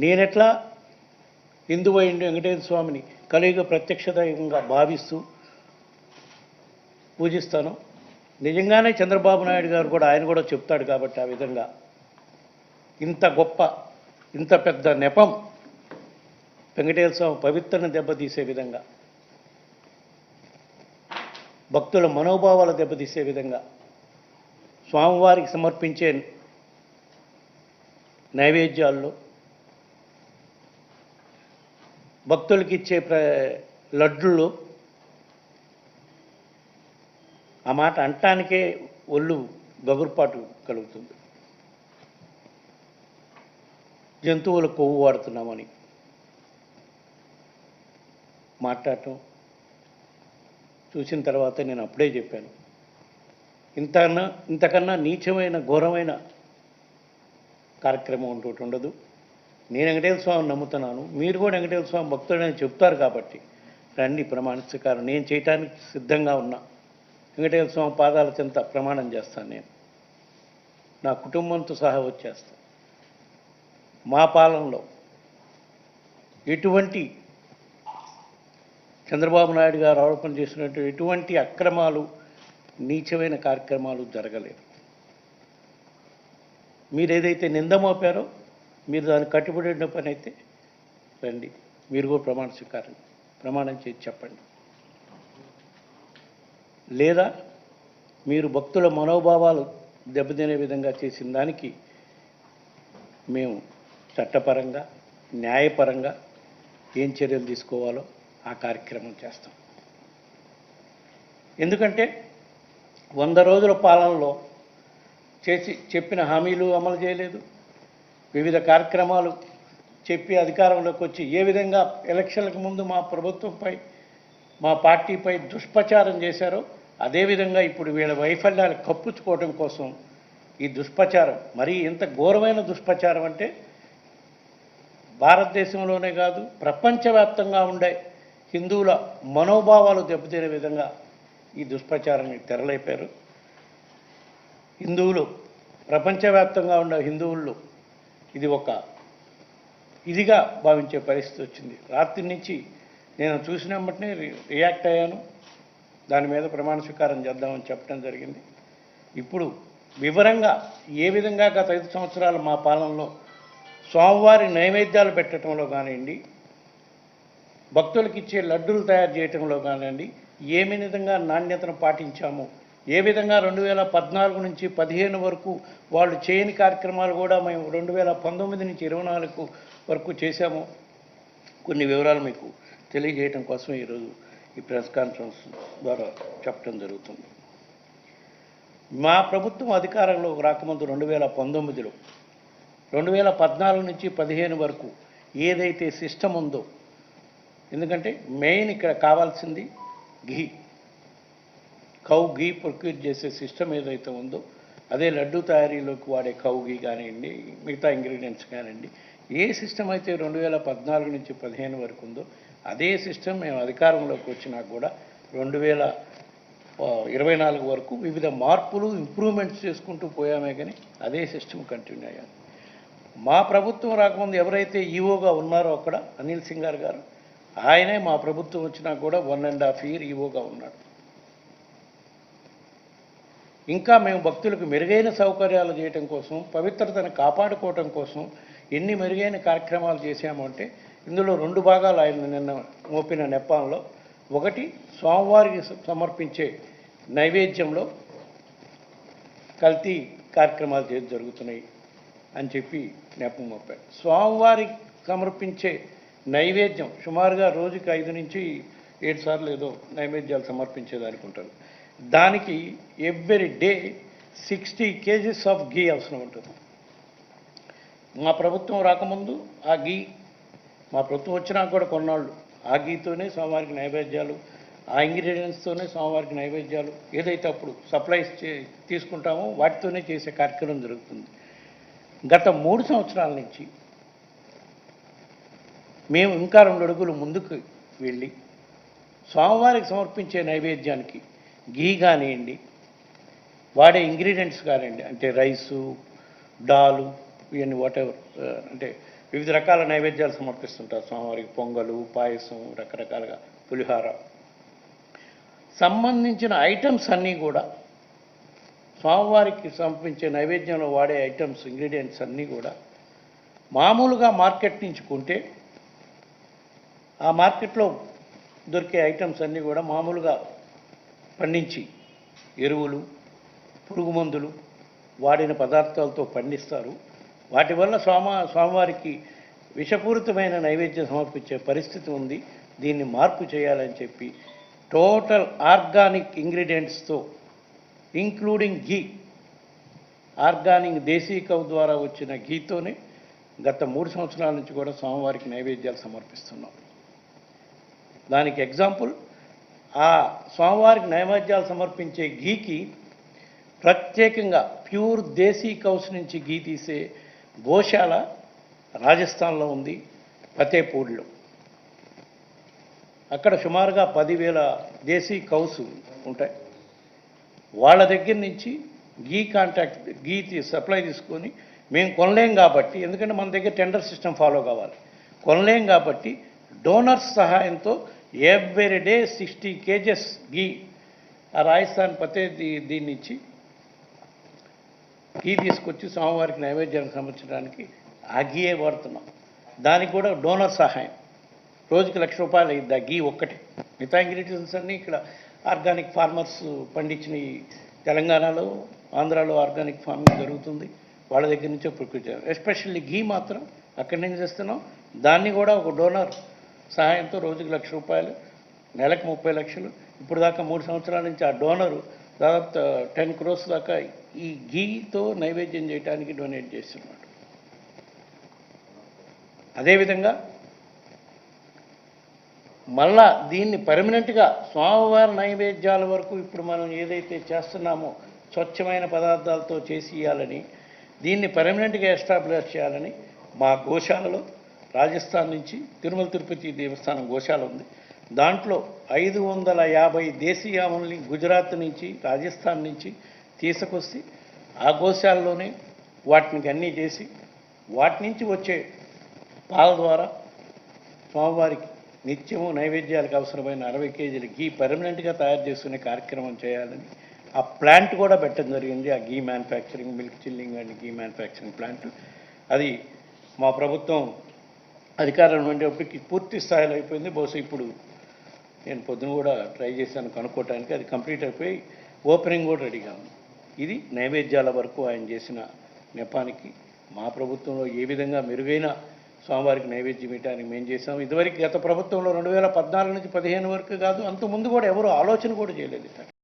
నేనెట్లా హిందువైండి వెంకటేశ్వర స్వామిని కలియుగ ప్రత్యక్ష దైవంగా భావిస్తూ పూజిస్తాను. నిజంగానే చంద్రబాబు నాయుడు గారు కూడా ఆయన కూడా చెప్తాడు కాబట్టి ఆ విధంగా ఇంత గొప్ప ఇంత పెద్ద నెపం వెంకటేశ్వర స్వామి పవిత్రను దెబ్బతీసే విధంగా, భక్తుల మనోభావాలు దెబ్బతీసే విధంగా స్వామివారికి సమర్పించే నైవేద్యాల్లో భక్తులకి ఇచ్చే లడ్డుల్లో ఆ మాట అంటానికే ఒళ్ళు గగురుపాటు కలుగుతుంది. జంతువుల కొవ్వు వాడుతున్నామని మాట్లాడటం చూసిన తర్వాత నేను అప్పుడే చెప్పాను, ఇంతకన్నా నీచమైన ఘోరమైన కార్యక్రమం ఇంకోటి ఉండదు. నేను వెంకటేశ్వర స్వామిని నమ్ముతున్నాను, మీరు కూడా వెంకటేశ్వర స్వామి భక్తుడని చెప్తారు కాబట్టి రండి ప్రమాణ స్వీకారం నేను చేయటానికి సిద్ధంగా ఉన్నా. వెంకటేశ్వర స్వామి పాదాల చెంత ప్రమాణం చేస్తాను. నేను నా కుటుంబంతో సహా వచ్చేస్తాను. మా పాలనలో ఎటువంటి చంద్రబాబు నాయుడు గారు ఆరోపణ చేసినట్టు ఎటువంటి అక్రమాలు నీచమైన కార్యక్రమాలు జరగలేదు. మీరు ఏదైతే నింద మోపారో మీరు దానికి కట్టుబడిన పని అయితే రండి, మీరు కూడా ప్రమాణం చేసి చెప్పండి. లేదా మీరు భక్తుల మనోభావాలు దెబ్బతినే విధంగా చేసిన దానికి మేము చట్టపరంగా న్యాయపరంగా ఏం చర్యలు తీసుకోవాలో ఆ కార్యక్రమం చేస్తాం. ఎందుకంటే 100 రోజుల పాలనలో చెప్పిన హామీలు అమలు చేయలేదు. వివిధ కార్యక్రమాలు చెప్పి అధికారంలోకి వచ్చి ఏ విధంగా ఎలక్షన్లకు ముందు మా ప్రభుత్వంపై మా పార్టీపై దుష్ప్రచారం చేశారో అదేవిధంగా ఇప్పుడు వీళ్ళ వైఫల్యాలు కప్పుచ్చుకోవడం కోసం ఈ దుష్ప్రచారం, మరీ ఎంత ఘోరమైన దుష్ప్రచారం అంటే భారతదేశంలోనే కాదు ప్రపంచవ్యాప్తంగా ఉండే హిందువుల మనోభావాలు దెబ్బతినే విధంగా ఈ దుష్ప్రచారాన్ని తెరలేపారు. హిందువులు ప్రపంచవ్యాప్తంగా ఉండే హిందువుల్లో ఇది ఒక ఇదిగా భావించే పరిస్థితి వచ్చింది. రాత్రి నుంచి నేను చూసిన వెంటనే రియాక్ట్ అయ్యాను. దాని మీద ప్రమాణ స్వీకారం చేద్దామని చెప్పడం జరిగింది. ఇప్పుడు వివరంగా ఏ విధంగా గత 5 సంవత్సరాలు మా పాలనలో స్వామివారి నైవేద్యాలు పెట్టడంలో కానివ్వండి, భక్తులకు ఇచ్చే లడ్డూలు తయారు చేయడంలో కానివ్వండి, ఏ విధంగా నాణ్యతను పాటించాము, ఏ విధంగా 2014 నుంచి 15 వరకు వాళ్ళు చేయని కార్యక్రమాలు కూడా మేము 2019 నుంచి 24 వరకు చేశాము, కొన్ని వివరాలు మీకు తెలియజేయడం కోసం ఈరోజు ఈ ప్రెస్ కాన్ఫరెన్స్ ద్వారా చెప్పడం జరుగుతుంది. మా ప్రభుత్వం అధికారంలో రాకముందు 2019లో 2014 నుంచి 15 వరకు ఏదైతే సిస్టమ్ ఉందో, ఎందుకంటే మెయిన్ ఇక్కడ కావాల్సింది కౌ ఘీ ప్రొక్యూర్ చేసే సిస్టమ్ ఏదైతే ఉందో అదే లడ్డు తయారీలోకి వాడే కౌ ఘీ కానివ్వండి, మిగతా ఇంగ్రీడియంట్స్ కానివ్వండి, ఏ సిస్టమ్ అయితే 2014 నుంచి 15 వరకు ఉందో అదే సిస్టమ్ మేము అధికారంలోకి వచ్చినా కూడా 2024 వరకు వివిధ మార్పులు ఇంప్రూవ్మెంట్స్ చేసుకుంటూ పోయామే కానీ అదే సిస్టమ్ కంటిన్యూ అయ్యాలి. మా ప్రభుత్వం రాకముందు ఎవరైతే ఈఓగా ఉన్నారో అక్కడ అనిల్ సింగార్ గారు, ఆయనే మా ప్రభుత్వం వచ్చినా కూడా 1.5 year ఈఓగా ఉన్నాడు. ఇంకా మేము భక్తులకు మెరుగైన సౌకర్యాలు చేయటం కోసం, పవిత్రతను కాపాడుకోవటం కోసం ఎన్ని మెరుగైన కార్యక్రమాలు చేశామంటే ఇందులో 2 భాగాలు ఆయన నిన్న మోపిన నెపంలో, ఒకటి స్వామివారికి సమర్పించే నైవేద్యంలో కల్తీ కార్యక్రమాలు జరుగుతున్నాయి అని చెప్పి నెపం మోపారు. స్వామివారికి సమర్పించే నైవేద్యం సుమారుగా రోజుకి 5 నుంచి 7 సార్లు ఏదో నైవేద్యాలు సమర్పించేదనుకుంటారు. దానికి ఎవ్రీ డే 60 kgs ఆఫ్ ఘీ అవసరం ఉంటుంది. మా ప్రభుత్వం రాకముందు ఆ ఘీ, మా ప్రభుత్వం వచ్చినా కూడా కొన్నాళ్ళు ఆ ఘీతోనే స్వామివారికి నైవేద్యాలు, ఆ ఇంగ్రీడియంట్స్తోనే స్వామివారికి నైవేద్యాలు ఏదైతే అప్పుడు సప్లైస్ తీసుకుంటామో వాటితోనే చేసే కార్యక్రమం జరుగుతుంది. గత 3 సంవత్సరాల నుంచి మేము ఇంకా 2 అడుగులు ముందుకు వెళ్ళి స్వామివారికి సమర్పించే నైవేద్యానికి ఘీ కానివ్వండి, వాడే ఇంగ్రీడియంట్స్ కానివ్వండి, అంటే రైసు, డాలు, ఇవన్నీ వాటెవర్, అంటే వివిధ రకాల నైవేద్యాలు సమర్పిస్తుంటారు స్వామివారికి. పొంగలు, పాయసం, రకరకాలుగా పులిహార సంబంధించిన ఐటమ్స్ అన్నీ కూడా స్వామివారికి సమర్పించే నైవేద్యంలో వాడే ఐటమ్స్, ఇంగ్రీడియంట్స్ అన్నీ కూడా మామూలుగా మార్కెట్ నుంచి కొంటే ఆ మార్కెట్లో దొరికే ఐటమ్స్ అన్నీ కూడా మామూలుగా పండించి ఎరువులు, పురుగు మందులు వాడిన పదార్థాలతో పండిస్తారు. వాటి వల్ల స్వామివారికి విషపూరితమైన నైవేద్యం సమర్పించే పరిస్థితి ఉంది. దీన్ని మార్పు చేయాలని చెప్పి టోటల్ ఆర్గానిక్ ఇంగ్రీడియంట్స్తో ఇంక్లూడింగ్ ఘీ, ఆర్గానిక్ దేశీ కౌ ద్వారా వచ్చిన ఘీతోనే గత 3 సంవత్సరాల నుంచి కూడా స్వామివారికి నైవేద్యాలు సమర్పిస్తున్నాం. దానికి ఎగ్జాంపుల్, ఆ స్వామివారికి నైవేద్యాలు సమర్పించే ఘీకి ప్రత్యేకంగా ప్యూర్ దేశీ కౌస్ నుంచి ఘీ తీసే గోశాల రాజస్థాన్లో ఉంది, ఫతేపూర్లో. అక్కడ సుమారుగా 10,000 దేశీ కౌస్ ఉంటాయి. వాళ్ళ దగ్గర నుంచి ఘీ సప్లై తీసుకొని మేము కొనలేం కాబట్టి, ఎందుకంటే మన దగ్గర టెండర్ సిస్టమ్ ఫాలో కావాలి, కొనలేం కాబట్టి డోనర్స్ సహాయంతో ఎవ్రీ డే 60 kgs ఘీ ఆ రాజస్థాన్ దీని నుంచి ఘీ తీసుకొచ్చి స్వామివారికి నైవేద్యానికి సమర్పించడానికి ఆ ఘీయే వాడుతున్నాం. దానికి కూడా డోనర్ సహాయం. రోజుకి ₹1,00,000 అయింది ఆ ఘీ ఒక్కటే. మిగతా ఇంగ్రీడియంట్స్ అన్నీ ఇక్కడ ఆర్గానిక్ ఫార్మర్స్ పండించిన తెలంగాణలో, ఆంధ్రాలో ఆర్గానిక్ ఫార్మింగ్ జరుగుతుంది. వాళ్ళ దగ్గర నుంచే ప్రొక్యూర్, ఎస్పెషల్లీ ఘీ మాత్రం అక్కడి నుంచి తెస్తున్నాం. దాన్ని కూడా ఒక డోనర్ సహాయంతో రోజుకి ₹1,00,000, నెలకు 30 లక్షలు. ఇప్పుడు దాకా 3 సంవత్సరాల నుంచి ఆ డోనరు దాదాపు 10 crores దాకా ఈ ఘీతో నైవేద్యం చేయడానికి డొనేట్ చేస్తున్నాడు. అదేవిధంగా మళ్ళా దీన్ని పర్మనెంట్గా స్వామివారి నైవేద్యాల వరకు ఇప్పుడు మనం ఏదైతే చేస్తున్నామో స్వచ్ఛమైన పదార్థాలతో చేసి ఇవ్వాలని, దీన్ని పర్మనెంట్గా ఎస్టాబ్లిష్ చేయాలని మా గోశాలలో రాజస్థాన్ నుంచి తిరుమల తిరుపతి దేవస్థానం గోశాల ఉంది. దాంట్లో 550 దేశీ ఆవుల్ని గుజరాత్ నుంచి, రాజస్థాన్ నుంచి తీసుకొచ్చి ఆ గోశాలలోనే వాటికి అన్నీ చేసి వాటి నుంచి వచ్చే పాల ద్వారా స్వామివారికి నిత్యము నైవేద్యాలకు అవసరమైన 60 kg ఘీ పర్మనెంట్గా తయారు చేసుకునే కార్యక్రమం చేయాలని ఆ ప్లాంట్ కూడా పెట్టడం జరిగింది. ఆ ghee manufacturing, milk chilling and ghee manufacturing plant. అది మా ప్రభుత్వం అధికారం ఉండేప్పటికి పూర్తి స్థాయిలో అయిపోయింది. బహుశా ఇప్పుడు నేను పొద్దున కూడా ట్రై చేశాను కనుక్కోవడానికి, అది కంప్లీట్ అయిపోయి ఓపెనింగ్ కూడా రెడీగా ఉంది. ఇది నైవేద్యాల వరకు ఆయన చేసిన నెపానికి మా ప్రభుత్వంలో ఏ విధంగా మెరుగైన స్వామివారికి నైవేద్యం ఇవ్వడానికి మేము చేసాం. ఇదివరకు గత ప్రభుత్వంలో 2014 నుంచి 15 వరకు కాదు, అంతకుముందు కూడా ఎవరు ఆలోచన కూడా చేయలేదు.